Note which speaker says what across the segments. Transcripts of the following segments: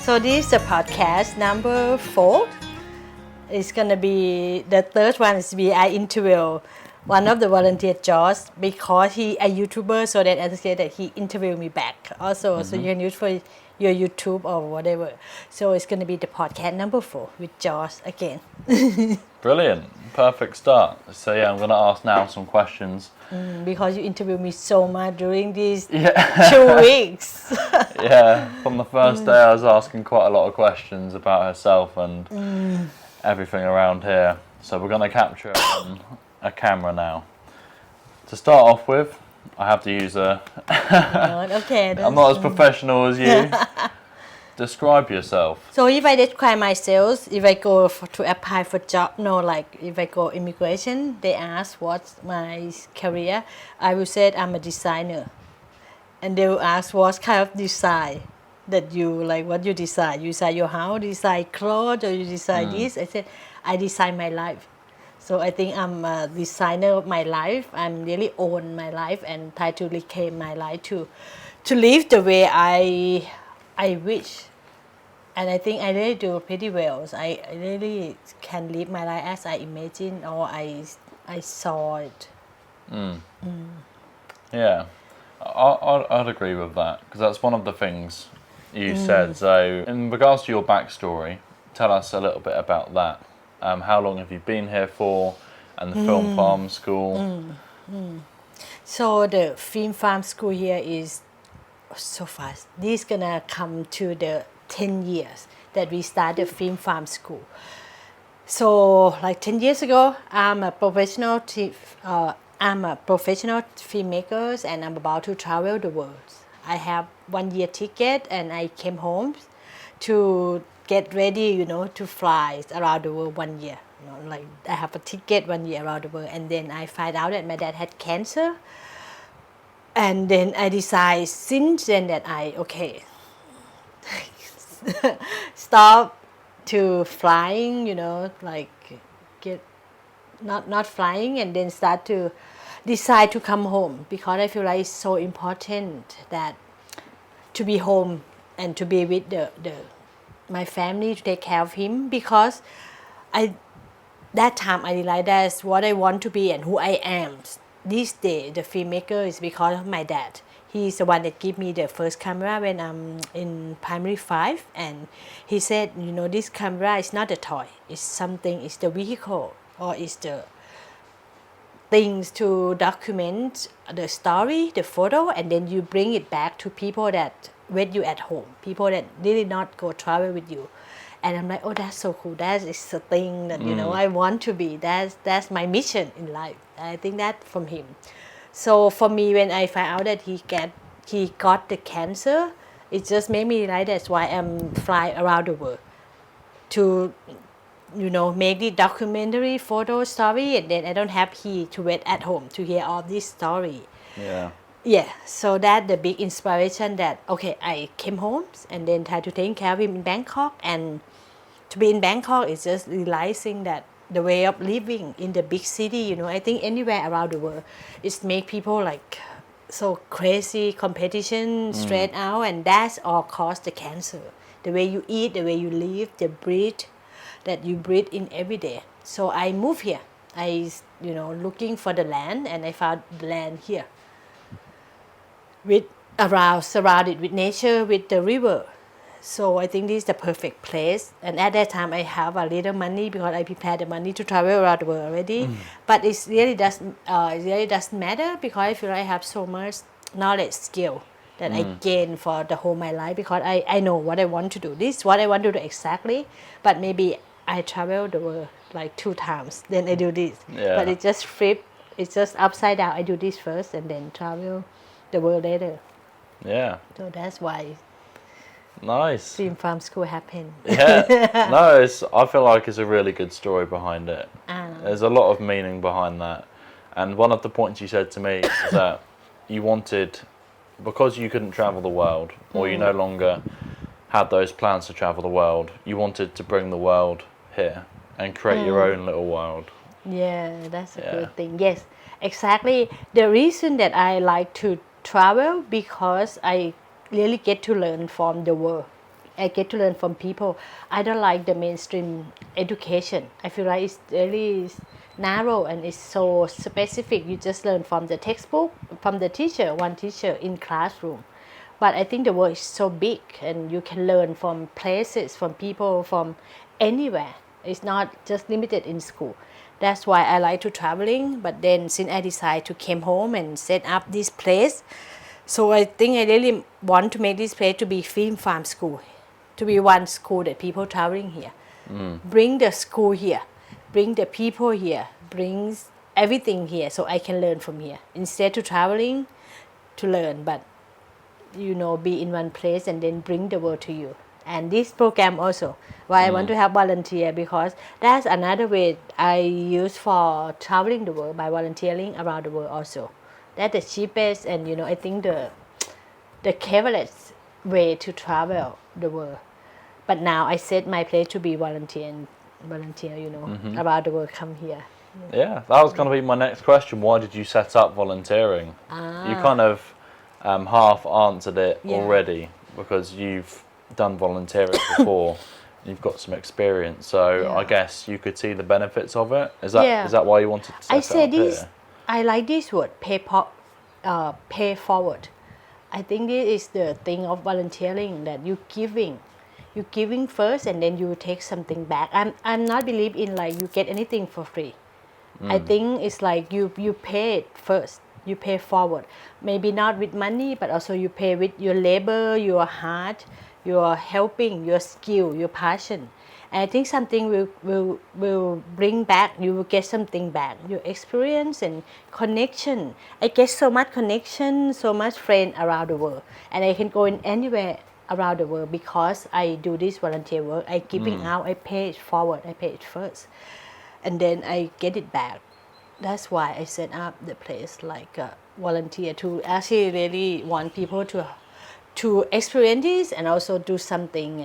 Speaker 1: So this is the podcast number 4. It's gonna be the third one is I interview one of the volunteer George because he a YouTuber, so that I say that he interviewed me back also. So you can use for your YouTube or whatever. So it's gonna be the podcast number 4 with George again.
Speaker 2: Brilliant, perfect start. So yeah, I'm gonna ask now some questions.
Speaker 1: Because you interviewed me so much during these 2 weeks.
Speaker 2: Yeah, from the first day I was asking quite a lot of questions about herself and everything around here. So we're gonna capture it on a camera now. To start off with, I have to use a...
Speaker 1: Okay.
Speaker 2: I'm not as professional as you. Describe yourself.
Speaker 1: So if I describe myself, if I go to apply for job, if I go immigration, they ask what's my career, I will say I'm a designer. And they will ask what kind of design that you like, what you design. You design your house, design clothes, or you design this. I said, I design my life. So I think I'm a designer of my life. I'm really own my life and try to reclaim my life to live the way I wish. And I think I really do pretty well. So I really can live my life as I imagine or I saw it.
Speaker 2: Yeah, I'd agree with that because that's one of the things you said. So in regards to your backstory, tell us a little bit about that. How long have you been here for and the film farm school?
Speaker 1: So the film farm school here is so fast. This is gonna come to the 10 years that we started film farm school. So like 10 years ago, I'm a professional filmmaker and I'm about to travel the world. I have 1 year ticket and I came home to get ready, to fly around the world 1 year. Like I have a ticket 1 year around the world, and then I find out that my dad had cancer. And then I decide since then that stop to flying, get not flying, and then start to decide to come home because I feel like it's so important that to be home and to be with my family, to take care of him, because that time I realized that's what I want to be and who I am. This day, the filmmaker is because of my dad. He's the one that gave me the first camera when I'm in primary 5, and he said, this camera is not a toy. It's something. It's the vehicle, or it's the things to document the story, the photo, and then you bring it back to people that with you at home, people that really not go travel with you. And I'm like, oh, that's so cool. That is the thing that I want to be. That's my mission in life. I think that from him. So for me, when I found out that he got the cancer, it just made me realize that's why I'm flying around the world to make the documentary photo story, and then I don't have he to wait at home to hear all this story. Yeah, so that's the big inspiration that, I came home and then tried to take care of him in Bangkok. And to be in Bangkok is just realizing that the way of living in the big city, I think anywhere around the world, it's make people like so crazy, competition, straight out, and that's all caused the cancer. The way you eat, the way you live, the breathe that you breathe in every day. So I moved here. I, looking for the land, and I found the land here. Surrounded with nature, with the river. So I think this is the perfect place. And at that time I have a little money because I prepared the money to travel around the world already. But it really doesn't matter because I feel I have so much knowledge, skill that I gain for the whole my life, because I know what I want to do. This is what I want to do exactly. But maybe I travel the world like 2 times, then I do this. But it just flip. It's just upside down. I do this first and then travel the world later.
Speaker 2: Yeah.
Speaker 1: So that's why
Speaker 2: nice
Speaker 1: film farm school happened.
Speaker 2: I feel like it's a really good story behind it. There's a lot of meaning behind that. And one of the points you said to me is that you wanted, because you couldn't travel the world, or you no longer had those plans to travel the world, you wanted to bring the world here and create your own little world.
Speaker 1: Yeah, that's a good thing. Yes, exactly. The reason that I like to travel because I really get to learn from the world. I get to learn from people. I don't like the mainstream education. I feel like it's really narrow and it's so specific. You just learn from the textbook, from the teacher, one teacher in classroom. But I think the world is so big and you can learn from places, from people, from anywhere. It's not just limited in school. That's why I like to traveling. But then since I decided to came home and set up this place, so I think I really want to make this place to be film farm school, to be one school that people traveling here. Bring the school here, bring the people here, brings everything here so I can learn from here. Instead to traveling to learn, but be in one place and then bring the world to you. And this program also, why I want to have volunteer, because that's another way I use for traveling the world, by volunteering around the world also. That's the cheapest and I think the cleverest way to travel the world. But now I set my place to be volunteer around the world, come here.
Speaker 2: Yeah, that was going to be my next question. Why did you set up volunteering? You kind of half answered it already, because you've done volunteering before. You've got some experience, so I guess you could see the benefits of it. Is that why you wanted to set it up here?
Speaker 1: I like this word, pay forward. I think this is the thing of volunteering, that you're giving first and then you take something back. I'm not believe in like you get anything for free. I think it's like you pay it first, you pay forward. Maybe not with money, but also you pay with your labor, your heart, your helping, your skill, your passion. And I think something will bring back, you will get something back, your experience and connection. I get so much connection, so much friend around the world. And I can go in anywhere around the world because I do this volunteer work. I giving out, I pay it forward, I pay it first. And then I get it back. That's why I set up the place like a volunteer, to actually really want people to experience this and also do something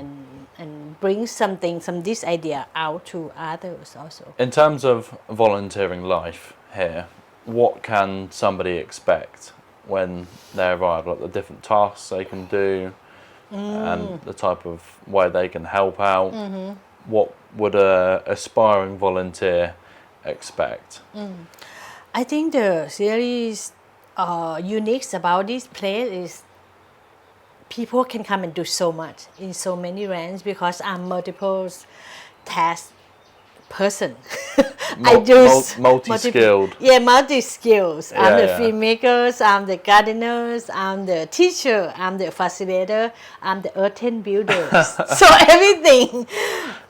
Speaker 1: and bring this idea out to others also.
Speaker 2: In terms of volunteering life here, what can somebody expect when they arrive? Like the different tasks they can do and the type of way they can help out. What would a aspiring volunteer expect?
Speaker 1: I think the series unique about this place is people can come and do so much in so many ranks, because I'm multiple task person. I do
Speaker 2: multi-skilled.
Speaker 1: Multi-skills. I'm the filmmakers, I'm the gardeners, I'm the teacher, I'm the facilitator, I'm the earthen builder. So everything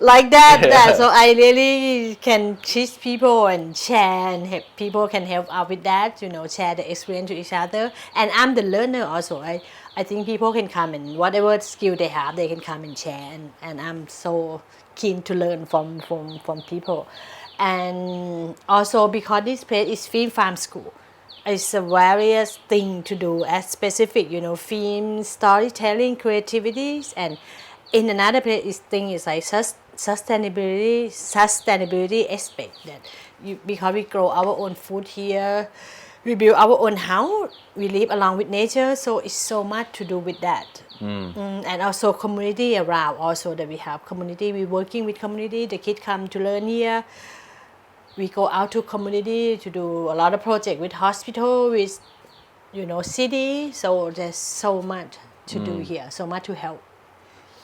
Speaker 1: like that. So I really can teach people and share, and people can help out with that, share the experience to each other. And I'm the learner also. I think people can come and whatever skill they have, they can come and share. And I'm so keen to learn from people. And also because this place is film farm school, it's a various thing to do as specific, film, storytelling, creativities. And in another place, thing is like sustainability aspect, that because we grow our own food here, we build our own house, we live along with nature, so it's so much to do with that. And also community around, also that we have community, we working with community, the kids come to learn here. We go out to community to do a lot of projects with hospital, with city, so there's so much to do here, so much to help.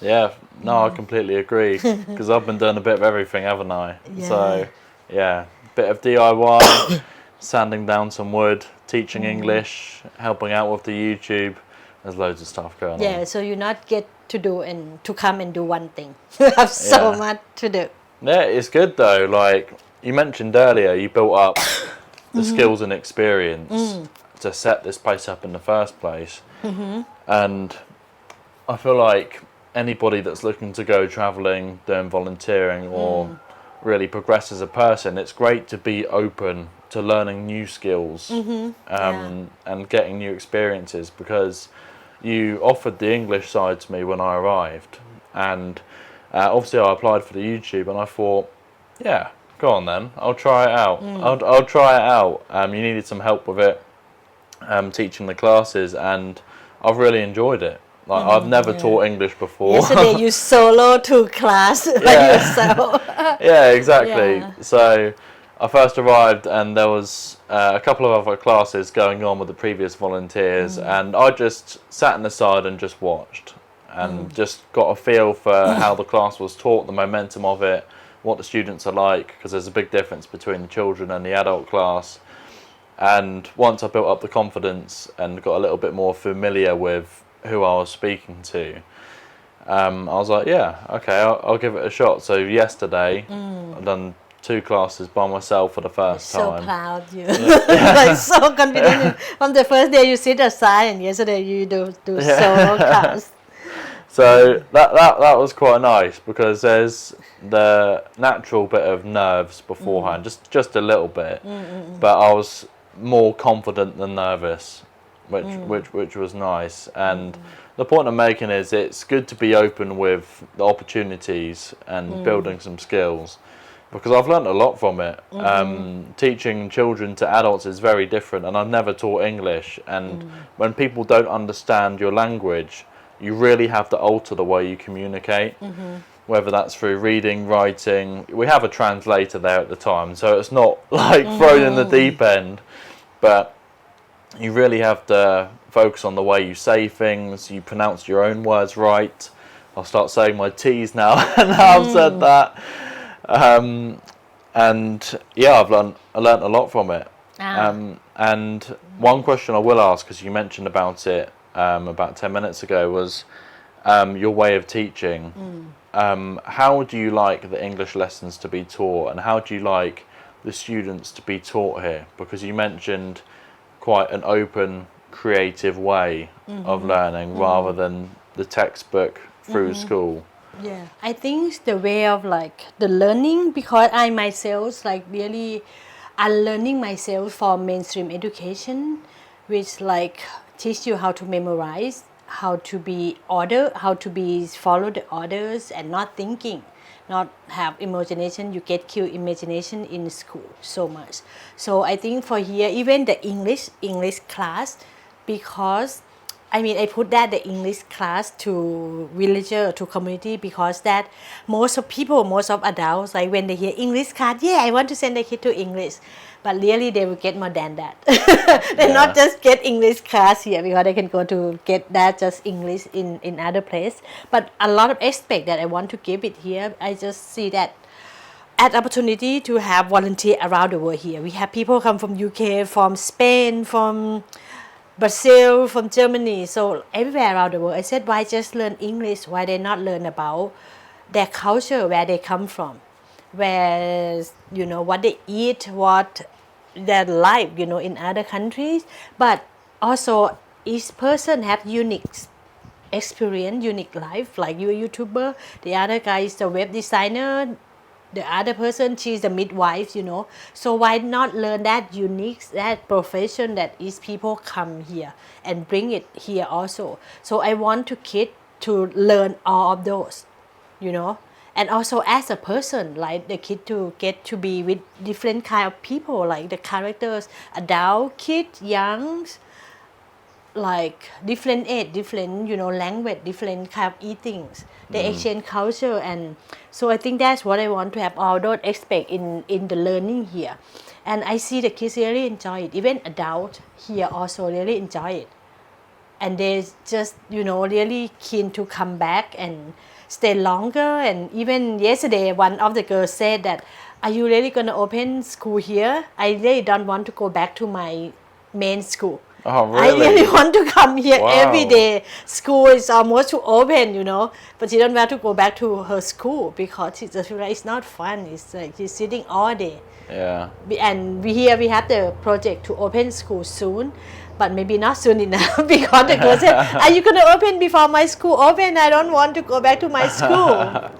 Speaker 2: Yeah, no, I completely agree, because I've been doing a bit of everything, haven't I? So, yeah, bit of DIY, sanding down some wood, teaching English, helping out with the YouTube. There's loads of stuff going on.
Speaker 1: Yeah, so you not get to do and to come and do one thing. You have so much to do.
Speaker 2: Yeah, it's good though. Like you mentioned earlier, you built up the skills and experience to set this place up in the first place. And I feel like anybody that's looking to go travelling, doing volunteering, or really progress as a person, it's great to be open to learning new skills and getting new experiences, because you offered the English side to me when I arrived, and obviously I applied for the YouTube and I thought, yeah, go on then, I'll try it out. I'll try it out. You needed some help with it, teaching the classes, and I've really enjoyed it. Like I've never taught English before.
Speaker 1: Yesterday you solo to class by yourself.
Speaker 2: Yeah, exactly.
Speaker 1: Yeah.
Speaker 2: So I first arrived and there was a couple of other classes going on with the previous volunteers, and I just sat on the side and just watched and just got a feel for how the class was taught, the momentum of it, what the students are like, because there's a big difference between the children and the adult class. And once I built up the confidence and got a little bit more familiar with who I was speaking to, I was like, yeah, okay, I'll give it a shot. So yesterday, I've done 2 classes by myself for the first
Speaker 1: So
Speaker 2: time.
Speaker 1: proud you. Like so confident. From the first day you sit aside, and yesterday you do solo class.
Speaker 2: So that was quite nice, because there's the natural bit of nerves beforehand, just a little bit, but I was more confident than nervous, which was nice. And the point I'm making is it's good to be open with the opportunities and building some skills, because I've learnt a lot from it. Teaching children to adults is very different, and I've never taught English, and when people don't understand your language, you really have to alter the way you communicate, whether that's through reading, writing. We have a translator there at the time, so it's not like thrown in the deep end, but you really have to focus on the way you say things, you pronounce your own words right. I'll start saying my T's now, and I've said that. And yeah, I learnt a lot from it. And one question I will ask, because you mentioned about it about 10 minutes ago, was your way of teaching. How do you like the English lessons to be taught, and how do you like the students to be taught here? Because you mentioned quite an open, creative way of learning, rather than the textbook through school.
Speaker 1: Yeah, I think the way of like the learning, because I myself like really unlearning myself from mainstream education, which like teach you how to memorize, how to be order, how to be follow the orders and not thinking, not have imagination. You get killed imagination in school so much. So I think for here, even the English class, because I put that the English class to villager, to community, because that most of adults, like when they hear English class, yeah, I want to send the kid to English, but really they will get more than that. They not just get English class here, because they can go to get that just English in other place. But a lot of aspect that I want to give it here, I just see that at opportunity to have volunteer around the world here. We have people come from UK, from Spain, from Brazil, from Germany, so everywhere around the world. I said, why just learn English? Why they not learn about their culture, where they come from, where, what they eat, what their life, in other countries. But also each person have unique experience, unique life. Like you a YouTuber, the other guy is a web designer, the other person, she's a midwife, So why not learn that unique, that profession that is people come here and bring it here also. So I want to kid to learn all of those, And also as a person, like the kid to get to be with different kind of people, like the characters, adult, kid, young, like different age, different language, different kind of eatings. They exchange culture, and so I think that's what I want to have all those aspects in the learning here. And I see the kids really enjoy it. Even adults here also really enjoy it, and they just really keen to come back and stay longer. And even yesterday, one of the girls said that, "Are you really gonna open school here? I really don't want to go back to my main school."
Speaker 2: Oh, really?
Speaker 1: I really want to come here every
Speaker 2: Wow.
Speaker 1: day. School is almost to open, but she don't want to go back to her school, because she just feel like it's not fun. It's like she's sitting all day.
Speaker 2: Yeah.
Speaker 1: And we have the project to open school soon, but maybe not soon enough, because the girl said, "Are you gonna open before my school open? I don't want to go back to my school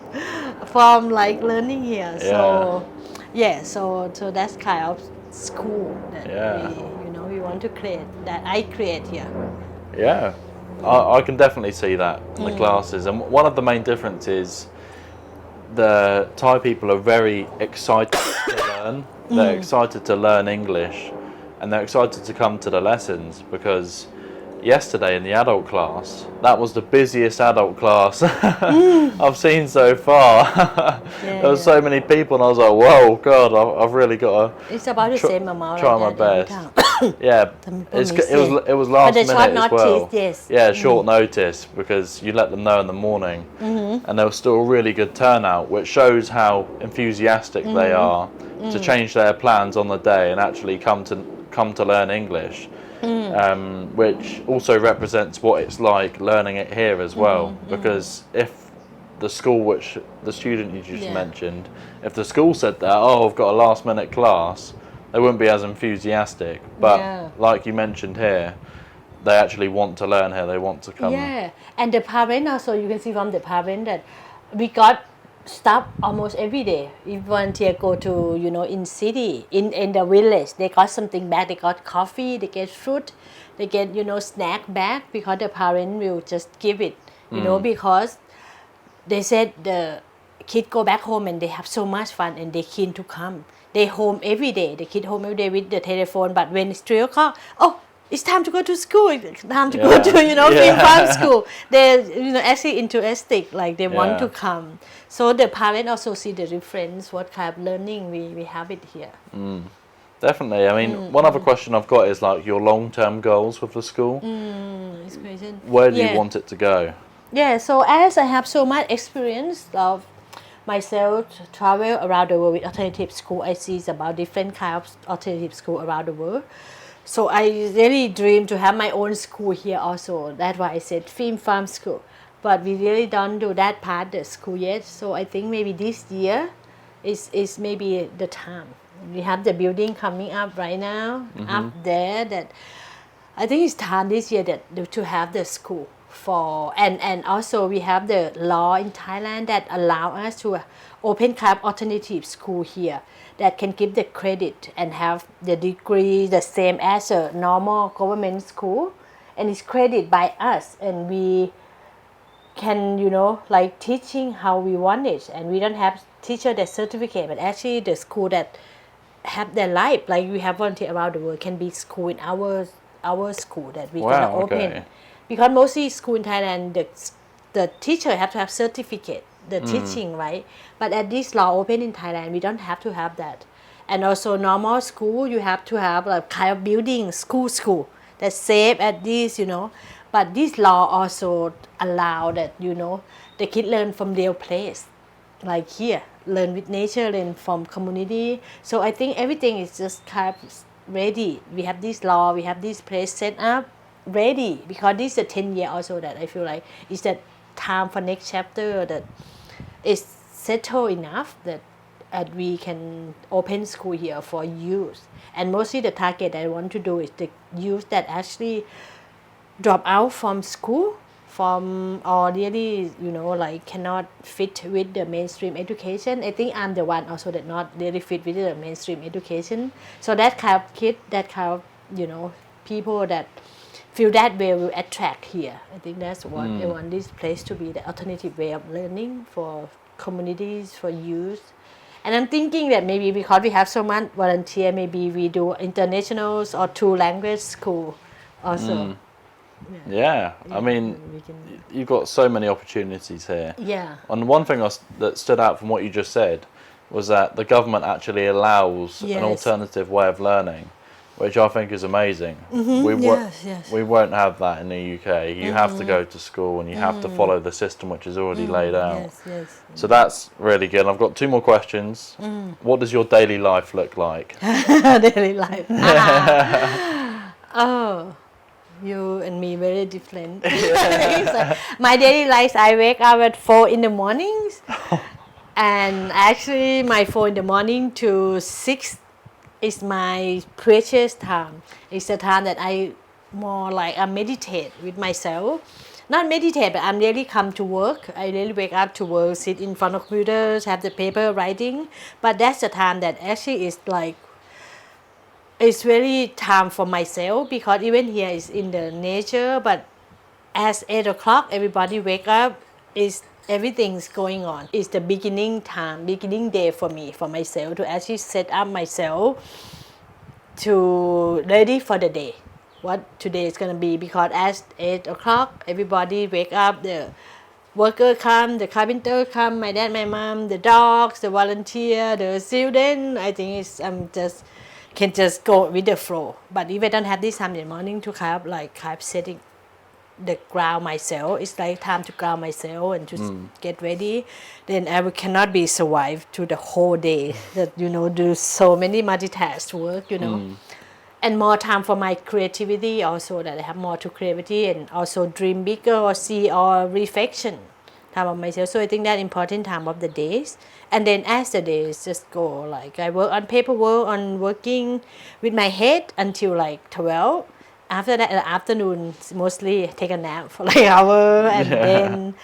Speaker 1: from like learning here." So yeah, so that's kind of school that we want to create, that I create here.
Speaker 2: Yeah, I can definitely see that in the classes. And one of the main differences, the Thai people are very excited to learn. They're excited to learn English, and they're excited to come to the lessons, because yesterday in the adult class, that was the busiest adult class I've seen so far.
Speaker 1: Yeah,
Speaker 2: There was so many people, and I was like, "Whoa, God, I've really got to
Speaker 1: it's about the same amount
Speaker 2: try
Speaker 1: like
Speaker 2: my
Speaker 1: that every
Speaker 2: best."
Speaker 1: time.
Speaker 2: Yeah,
Speaker 1: Some people
Speaker 2: it
Speaker 1: miss
Speaker 2: was
Speaker 1: it.
Speaker 2: it was
Speaker 1: But
Speaker 2: last
Speaker 1: the short
Speaker 2: minute as
Speaker 1: notice,
Speaker 2: well.
Speaker 1: yes.
Speaker 2: Yeah, short notice because you let them know in the morning, and there was still a really good turnout, which shows how enthusiastic they are to change their plans on the day and actually come to learn English. Which also represents what it's like learning it here as well. Because if the school, which the student you just
Speaker 1: Yeah.
Speaker 2: mentioned, if the school said that, oh, I've got a last minute class, they wouldn't be as enthusiastic. But
Speaker 1: Yeah.
Speaker 2: like you mentioned here, they actually want to learn here. They want to come.
Speaker 1: Yeah, and the parent also, you can see from the parent that we got stuff almost every day. If volunteer go to, in city, in the village, they got something back. They got coffee, they get fruit, they get, snack back because the parent will just give it, because they said the kid go back home and they have so much fun and they keen to come. They home every day. The kid home every day with the telephone. But when it's 3 o'clock, oh, it's time to go to school. It's time to go to film farm school. They're actually enthusiastic, like they want to come. So the parent also see the difference, what kind of learning we have it here.
Speaker 2: Definitely. I mean, one other question I've got is like your long-term goals with the school.
Speaker 1: This question.
Speaker 2: Where do you want it to go?
Speaker 1: Yeah, so as I have so much experience of myself travel around the world with alternative school, I see about different kinds of alternative school around the world. So I really dream to have my own school here also. That's why I said film farm school. But we really don't do that part of the school yet. So I think maybe this year is maybe the time. We have the building coming up right now up there that I think it's time this year that to have the school for and also we have the law in Thailand that allow us to open kind of alternative school here that can give the credit and have the degree the same as a normal government school, and it's credit by us, and we can like teaching how we want it, and we don't have teacher that certificate, but actually the school that have their life, like we have volunteer around the world, can be school in our school that we're gonna open. Because mostly school in Thailand, the teacher have to have certificate, the teaching, right? But at this law open in Thailand, we don't have to have that. And also normal school, you have to have like kind of building school that's safe at this, But this law also allow that, the kid learn from their place, like here, learn with nature, learn from community. So I think everything is just kind of ready. We have this law, we have this place set up, ready, because this is a 10-year also that I feel like is that time for next chapter that is settled enough that we can open school here for youth. And mostly the target I want to do is the youth that actually drop out from school or really like cannot fit with the mainstream education. I think I'm the one also that not really fit with the mainstream education. So that kind of kid, that kind of people that feel that way will attract here. I think that's what I want this place to be, the alternative way of learning for communities, for youth. And I'm thinking that maybe because we have so much volunteer, maybe we do internationals or 2-language school also.
Speaker 2: Yeah, I mean, you've got so many opportunities here.
Speaker 1: Yeah.
Speaker 2: And one thing that stood out from what you just said was that the government actually allows an alternative way of learning, which I think is amazing. We won't have that in the UK. You have to go to school and you have to follow the system which is already laid out. So that's really good. I've got 2 more questions. What does your daily life look like?
Speaker 1: Daily life. Oh, you and me very different. So my daily life, I wake up at 4 in the mornings, and actually my 4 in the morning to 6 is my precious time. It's the time that I meditate with myself. Not meditate, but I'm really come to work. I really wake up to work, sit in front of computers, have the paper writing. But that's the time that actually is like, it's really time for myself, because even here is in the nature, but as 8 o'clock, everybody wake up, everything's going on. It's the beginning day for me, for myself, to actually set up myself to ready for the day. what today is gonna be, because at 8 o'clock everybody wake up, the worker come, the carpenter come, my dad, my mom, the dogs, the volunteer, the student. I think it's just can just go with the flow. But if I don't have this time in the morning to kind of setting the ground myself, it's like time to ground myself and to get ready, then cannot be survive to the whole day that do so many multitask work, and more time for my creativity also, that I have more to creativity, and also dream bigger or see or reflection time of myself. So I think that important time of the days. And then as the days just go, like I work on paperwork, on working with my head until like 12. After that, in the afternoon, mostly take a nap for like an hour, and then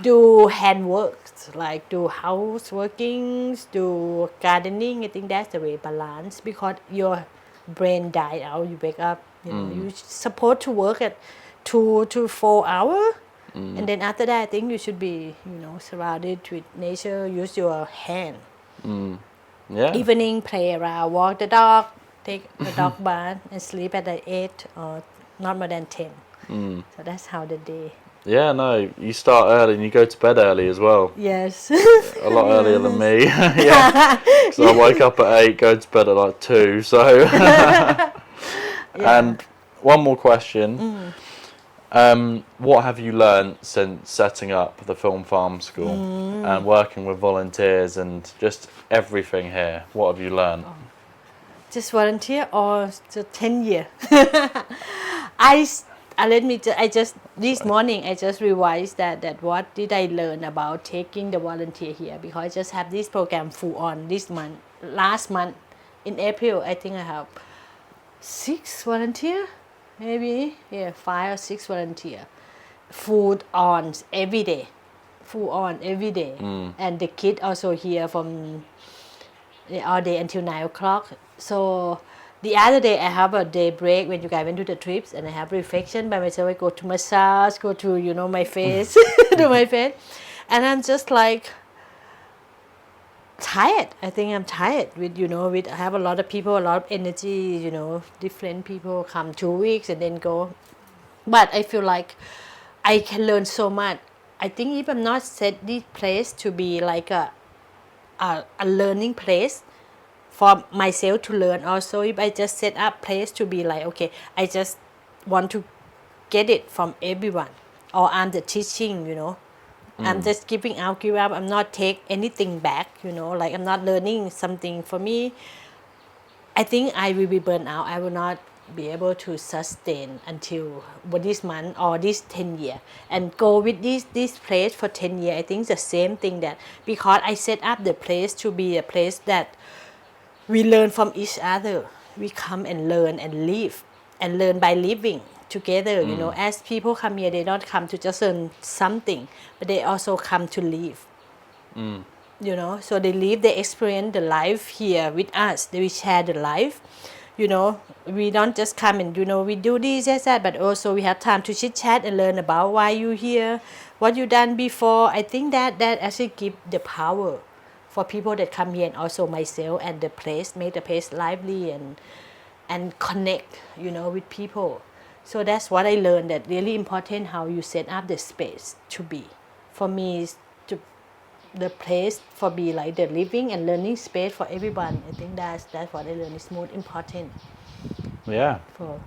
Speaker 1: do handwork, like do houseworking, do gardening. I think that's the way balance, because your brain died out. You wake up, you're supposed to work at 2 to 4 hours, and then after that, I think you should be, surrounded with nature. Use your hand.
Speaker 2: Yeah.
Speaker 1: Evening, play around, walk the dog, take a dog bath, and sleep at 8 or not more than 10. So that's how the day.
Speaker 2: Yeah, no, you start early and you go to bed early as well.
Speaker 1: Yes.
Speaker 2: A lot earlier than me. Yeah. So I wake up at 8, go to bed at like 2. So. And one more question. What have you learned since setting up the Film Farm School and working with volunteers and just everything here? What have you learned?
Speaker 1: Just volunteer or just 10 years? I just this morning I just revised that what did I learn about taking the volunteer here, because I just have this program full on this month. Last month in April, I think I have 6 volunteer, maybe 5 or 6 volunteer, full on every day, and the kid also here from all day until 9 o'clock. So the other day I have a day break when you guys went to the trips, and I have reflection by myself. I go to massage, go to my face, do my face, and I'm just like tired. I think I'm tired with I have a lot of people, a lot of energy, different people come 2 weeks and then go. But I feel like I can learn so much. I think if I'm not set this place to be like a learning place for myself to learn, also if I just set up place to be like, okay, I just want to get it from everyone, or I'm the teaching, I'm just give up, I'm not take anything back, like I'm not learning something. For me, I think I will be burned out. I will not be able to sustain until this month or this 10 years and go with this place for 10 years. I think the same thing, that because I set up the place to be a place that we learn from each other. We come and learn and live, and learn by living together. As people come here, they don't come to just learn something, but they also come to live. So they live, they experience the life here with us. They will share the life. We don't just come and we do this and that, but also we have time to chit chat and learn about why you here, what you done before. I think that actually give the power for people that come here, and also myself, and the place, make the place lively and connect with people. So that's what I learned, that really important how you set up the space to be. For me, the place for be like the living and learning space for everyone. I think that's what I learned is most important.
Speaker 2: Yeah.
Speaker 1: For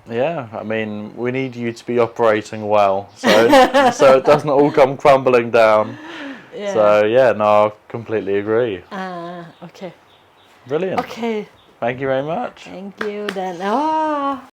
Speaker 2: Yeah, I mean, we need you to be operating well, so it doesn't all come crumbling down.
Speaker 1: Yeah.
Speaker 2: So yeah, no, I completely agree.
Speaker 1: Okay.
Speaker 2: Brilliant.
Speaker 1: Okay.
Speaker 2: Thank you very much.
Speaker 1: Thank you then.